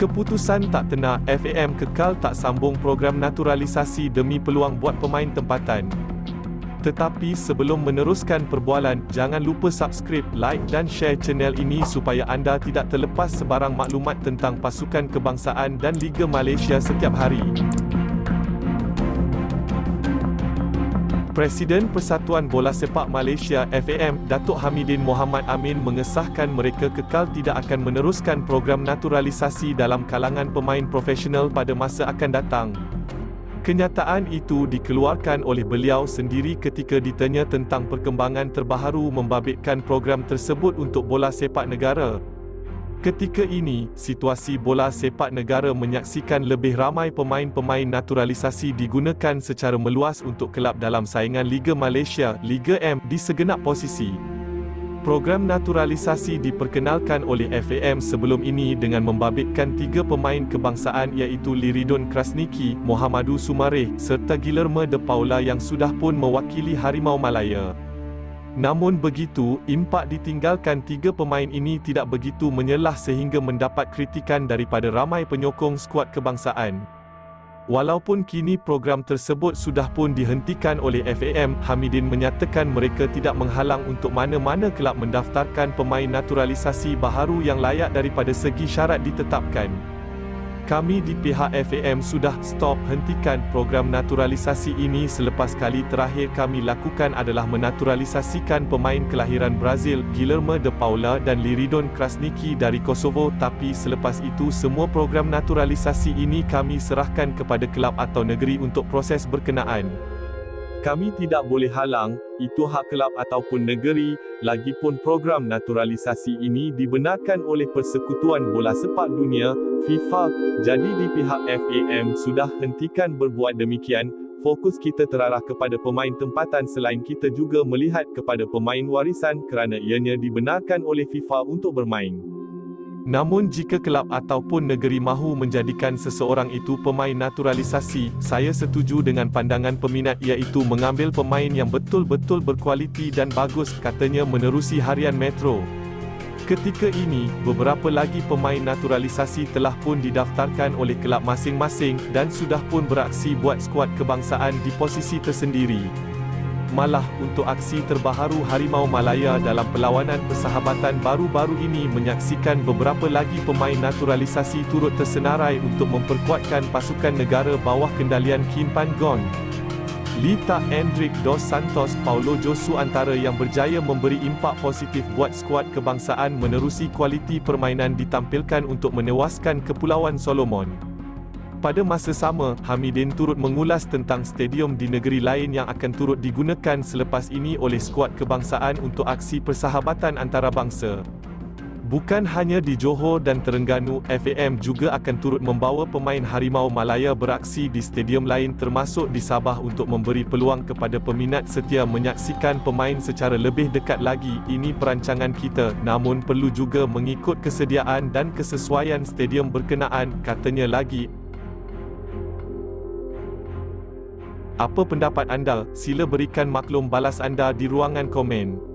Keputusan tak tenang, FAM kekal tak sambung program naturalisasi demi peluang buat pemain tempatan. Tetapi sebelum meneruskan perbualan, jangan lupa subscribe, like dan share channel ini supaya anda tidak terlepas sebarang maklumat tentang pasukan kebangsaan dan Liga Malaysia setiap hari. Presiden Persatuan Bola Sepak Malaysia (FAM), Datuk Hamidin Mohamad Amin mengesahkan mereka kekal tidak akan meneruskan program naturalisasi dalam kalangan pemain profesional pada masa akan datang. Kenyataan itu dikeluarkan oleh beliau sendiri ketika ditanya tentang perkembangan terbaharu membabitkan program tersebut untuk bola sepak negara. Ketika ini, situasi bola sepak negara menyaksikan lebih ramai pemain-pemain naturalisasi digunakan secara meluas untuk kelab dalam saingan Liga Malaysia, Liga M, di segenap posisi. Program naturalisasi diperkenalkan oleh FAM sebelum ini dengan membabitkan 3 pemain kebangsaan iaitu Liridon Krasniki, Mohamadu Sumareh, serta Guillermo de Paula yang sudah pun mewakili Harimau Malaya. Namun begitu, impak ditinggalkan 3 pemain ini tidak begitu menyelah sehingga mendapat kritikan daripada ramai penyokong skuad kebangsaan. Walaupun kini program tersebut sudah pun dihentikan oleh FAM, Hamidin menyatakan mereka tidak menghalang untuk mana-mana kelab mendaftarkan pemain naturalisasi baharu yang layak daripada segi syarat ditetapkan. Kami di pihak FAM sudah hentikan program naturalisasi ini selepas kali terakhir kami lakukan adalah menaturalisasikan pemain kelahiran Brazil, Guillermo de Paula dan Liridon Krasniki dari Kosovo, tapi selepas itu semua program naturalisasi ini kami serahkan kepada kelab atau negeri untuk proses berkenaan. Kami tidak boleh halang, itu hak kelab ataupun negeri, lagipun program naturalisasi ini dibenarkan oleh Persekutuan Bola Sepak Dunia, FIFA, jadi di pihak FAM sudah hentikan berbuat demikian. Fokus kita terarah kepada pemain tempatan selain kita juga melihat kepada pemain warisan kerana ianya dibenarkan oleh FIFA untuk bermain. Namun jika kelab ataupun negeri mahu menjadikan seseorang itu pemain naturalisasi, saya setuju dengan pandangan peminat iaitu mengambil pemain yang betul-betul berkualiti dan bagus, katanya menerusi Harian Metro. Ketika ini, beberapa lagi pemain naturalisasi telah pun didaftarkan oleh kelab masing-masing dan sudah pun beraksi buat skuad kebangsaan di posisi tersendiri. Malah, untuk aksi terbaharu Harimau Malaya dalam perlawanan persahabatan baru-baru ini menyaksikan beberapa lagi pemain naturalisasi turut tersenarai untuk memperkuatkan pasukan negara bawah kendalian Kin Pan Gon. Lita Endrick dos Santos, Paulo Josu antara yang berjaya memberi impak positif buat skuad kebangsaan menerusi kualiti permainan ditampilkan untuk menewaskan Kepulauan Solomon. Pada masa sama, Hamidin turut mengulas tentang stadium di negeri lain yang akan turut digunakan selepas ini oleh skuad kebangsaan untuk aksi persahabatan antarabangsa. Bukan hanya di Johor dan Terengganu, FAM juga akan turut membawa pemain Harimau Malaya beraksi di stadium lain termasuk di Sabah untuk memberi peluang kepada peminat setia menyaksikan pemain secara lebih dekat lagi. Ini perancangan kita, namun perlu juga mengikut kesediaan dan kesesuaian stadium berkenaan, katanya lagi. Apa pendapat anda? Sila berikan maklum balas anda di ruangan komen.